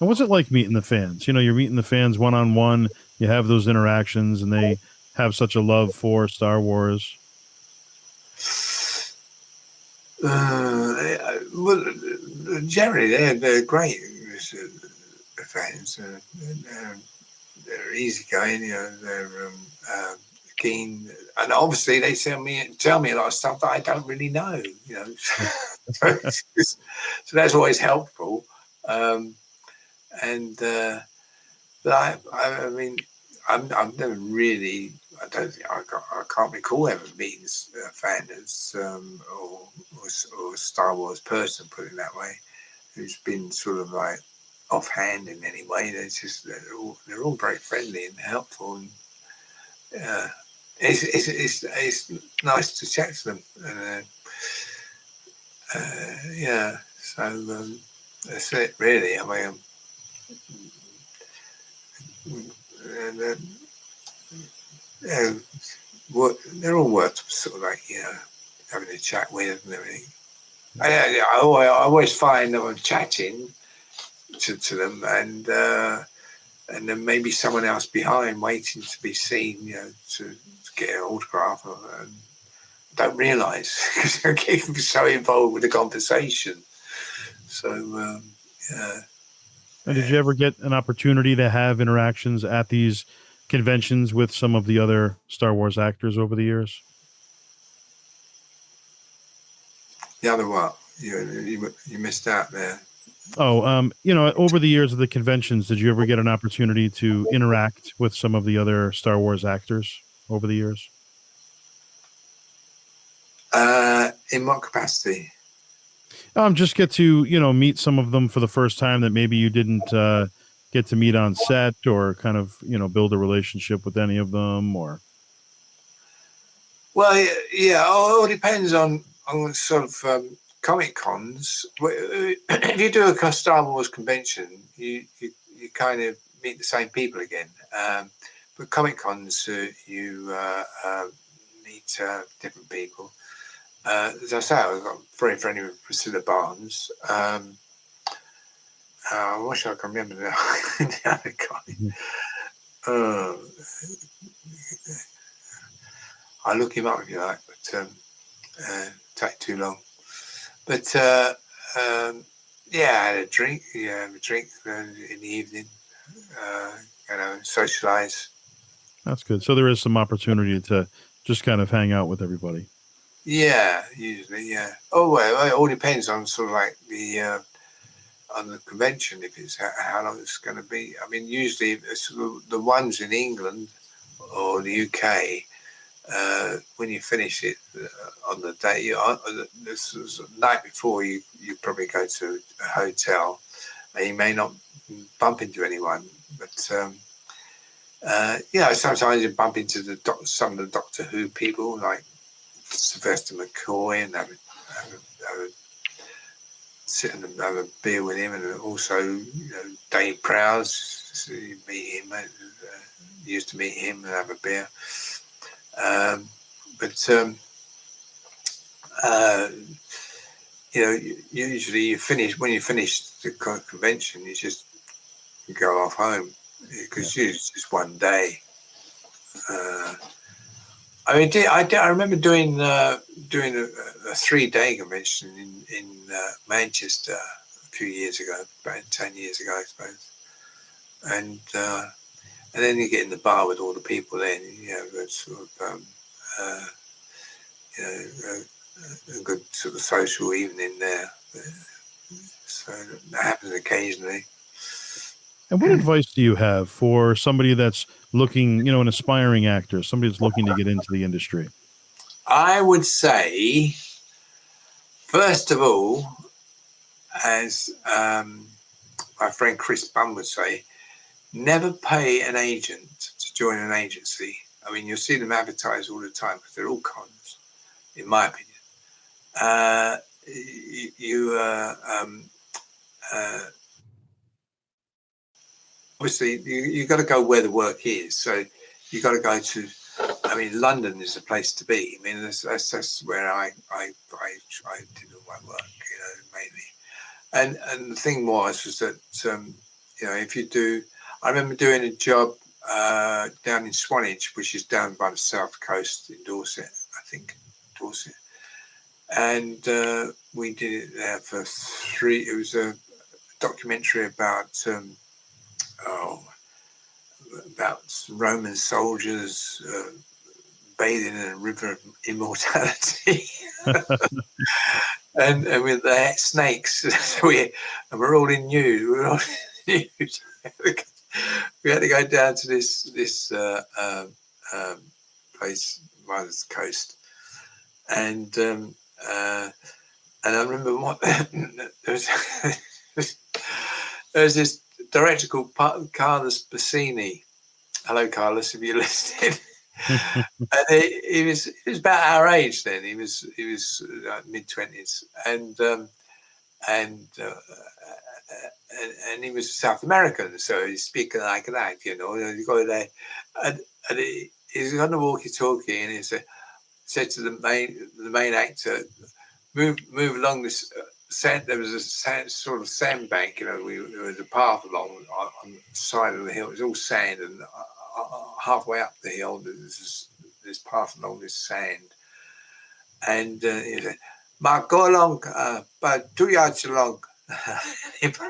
And what's it like meeting the fans? You're meeting the fans one-on-one. You have those interactions, and they have such a love for Star Wars. Well, generally, they're great fans. They're easygoing. They're keen, and obviously they tell me a lot of stuff that I don't really know. So that's always helpful. But I mean, I've never really. I don't think I can't recall ever meeting a fan that's or a Star Wars person, put it that way, who's been sort of like offhand in any way. They're all very friendly and helpful, and it's nice to chat to them. And, so that's it, really. I mean. They're all worth sort of like having a chat with and everything. I always find that I'm chatting to them, and then maybe someone else behind waiting to be seen, to get an autograph. Don't realise because they're getting so involved with the conversation. So And did you ever get an opportunity to have interactions at these conventions with some of the other Star Wars actors over the years? The other what? You missed out there. Oh, over the years of the conventions, did you ever get an opportunity to interact with some of the other Star Wars actors over the years? In what capacity? Just get to, meet some of them for the first time that maybe you didn't get to meet on set, or kind of, build a relationship with any of them, or. Well, yeah, it all depends on sort of Comic Cons. If you do a Star Wars convention, you kind of meet the same people again. But Comic Cons, you meet different people. as I say, I got very friendly with Priscilla Barnes. I wish I can remember the other guy. Mhm. I'll look him up if you like, but take too long. But yeah, I had a drink. Yeah, a drink in the evening. Socialize. That's good. So there is some opportunity to just kind of hang out with everybody. Yeah, usually, yeah. Oh well, it all depends on sort of like on the convention, if it's how long it's going to be. I mean, usually it's the ones in England or the UK. When you finish it on the day, this was the night before, you probably go to a hotel, and you may not bump into anyone, but sometimes you bump into some of the Doctor Who people, like Sylvester McCoy, and have a sit and have a beer with him, and also Dave Prowse. So you meet him, used to meet him and have a beer. Usually you finish when you finish the convention, you just go off home because it's just one day. I remember doing a 3-day convention in Manchester a few years ago, about 10 years ago, I suppose. And then you get in the bar with all the people. Then sort of a good sort of social evening there. So that happens occasionally. And what advice do you have for somebody that's looking, an aspiring actor, somebody that's looking to get into the industry? I would say, first of all, as my friend Chris Bunn would say, never pay an agent to join an agency. I mean, you'll see them advertise all the time because they're all cons, in my opinion. Obviously, you got to go where the work is. So you got to go to. I mean, London is the place to be. I mean, that's where I did all my work, mainly. And the thing was that if you do, I remember doing a job down in Swanage, which is down by the south coast in Dorset, I think, Dorset. And we did it there for 3. It was a documentary about Roman soldiers bathing in a river of immortality. and with the snakes. So we're all in nude. We're all in nude. We had to go down to this place by the coast, and I remember there was this director called Carlos Bassini. Hello, Carlos, if you're listening. And he was about our age then. He was mid-20s, and he was South American, so he's speaking like that, You go there, and he's on the walkie-talkie, and he said to the main actor, move along this sand. There was a sort of sandbank, there was a path along on the side of the hill. It was all sand, and halfway up the hill, there's this path along this sand. And he said, Mark, go along, about 2 yards along. He put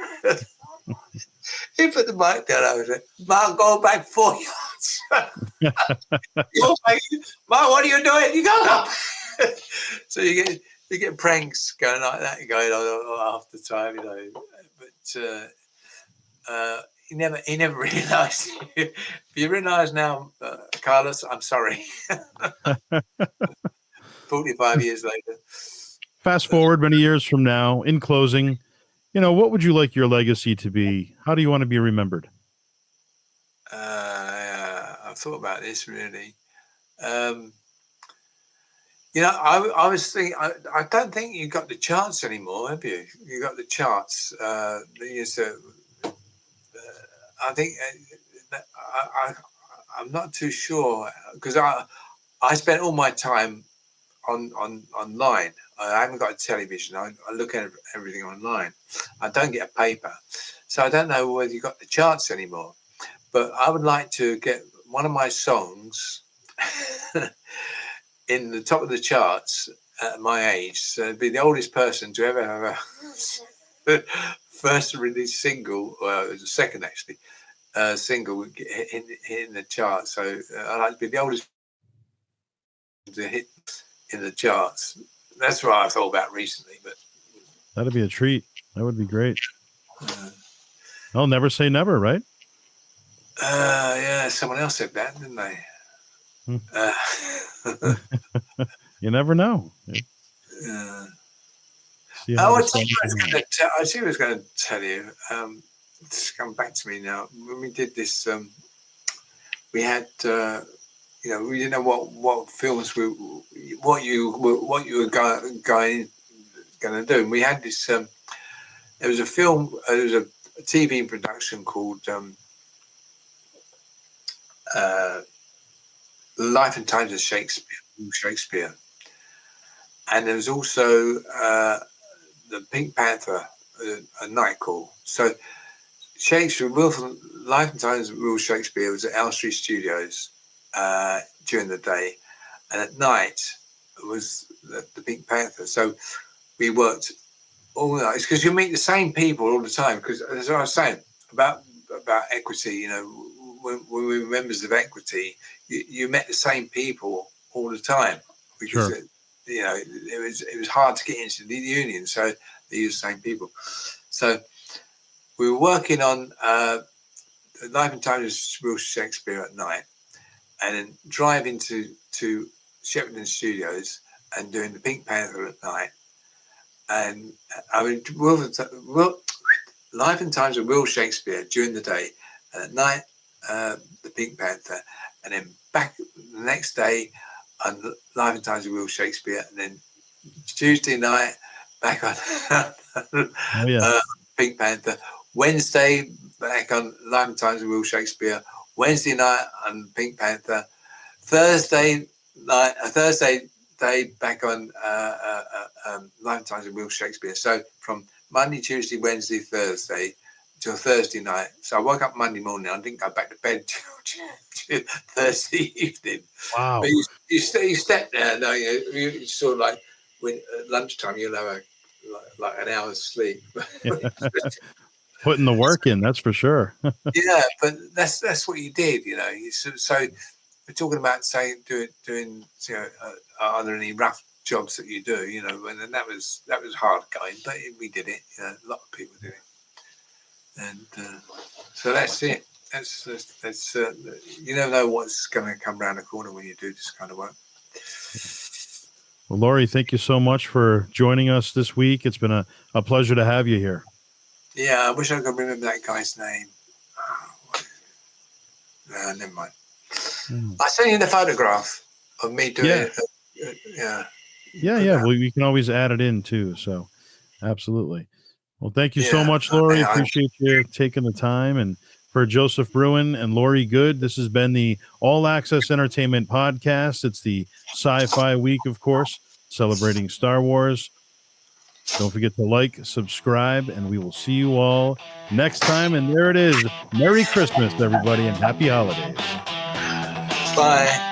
the mic down. I said, Mark, go back 4 yards. Mark, what are you doing? You go up. So you get pranks going like that going on half the time, But he never realised. If you realise now, Carlos, I'm sorry. 45 years later. Fast forward many years from now, in closing, what would you like your legacy to be? How do you want to be remembered? I've thought about this really. I was thinking. I don't think you got the chance anymore, have you? You got the chance. I think I'm not too sure because I spent all my time online. I haven't got a television. I look at everything online. I don't get a paper, so I don't know whether you got the charts anymore. But I would like to get one of my songs in the top of the charts at my age. So be the oldest person to ever have a first release single, or the second actually, single in the chart. So I'd like to be the oldest to hit in the charts. That's what I thought about recently. But that'd be a treat. That would be great. I'll never say never, right? Yeah, someone else said that, didn't they? You never know. I see what I was going to tell you. It's come back to me now. When we did this, we had, we didn't know what films what you were going to do. And we had this. There was a film. There was a TV production called Life and Times of Shakespeare, and there was also the Pink Panther, a night call. So Shakespeare, Life and Times of Will Shakespeare was at Owl Street Studios during the day, and at night was the Pink Panther. So we worked all night. It's because you meet the same people all the time. Because as I was saying about equity, when we were members of equity, you met the same people all the time because sure. it was hard to get into the union, so they used the same people. So we were working on Life and Times of Will Shakespeare at night, and then driving to Shepperton Studios and doing the Pink Panther at night. And I mean, Life and Times of Will Shakespeare during the day, and at night the Pink Panther, and then back the next day on Life and Times of Will Shakespeare, and then Tuesday night back on Pink Panther. Wednesday back on Life and Times of Will Shakespeare. Wednesday night on Pink Panther. Thursday day back on Life and Times of Will Shakespeare. So from Monday, Tuesday, Wednesday, Thursday till Thursday night. So I woke up Monday morning. I didn't go back to bed till Thursday evening. Wow! But you step there, no, you sort of like when at lunchtime you'll have like an hour's sleep. Putting the work in, that's for sure. Yeah, but that's what you did, So we're talking about doing are there any rough jobs that you do, and that was hard going, but we did it. A lot of people did it, and so that's it. That's you never know what's going to come around the corner when you do this kind of work. Well, Laurie, thank you so much for joining us this week. It's been a pleasure to have you here. Yeah, I wish I could remember that guy's name. Never mind. I sent you the photograph of me doing it. Yeah. Well, we can always add it in too. So, absolutely. Well, thank you so much, Laurie. Appreciate you taking the time. And for Joseph Bruen and Laurie Goode, this has been the All Access Entertainment Podcast. It's the Sci-Fi Week, of course, celebrating Star Wars. Don't forget to like, subscribe, and we will see you all next time. And there it is. Merry Christmas, everybody, and happy holidays. Bye.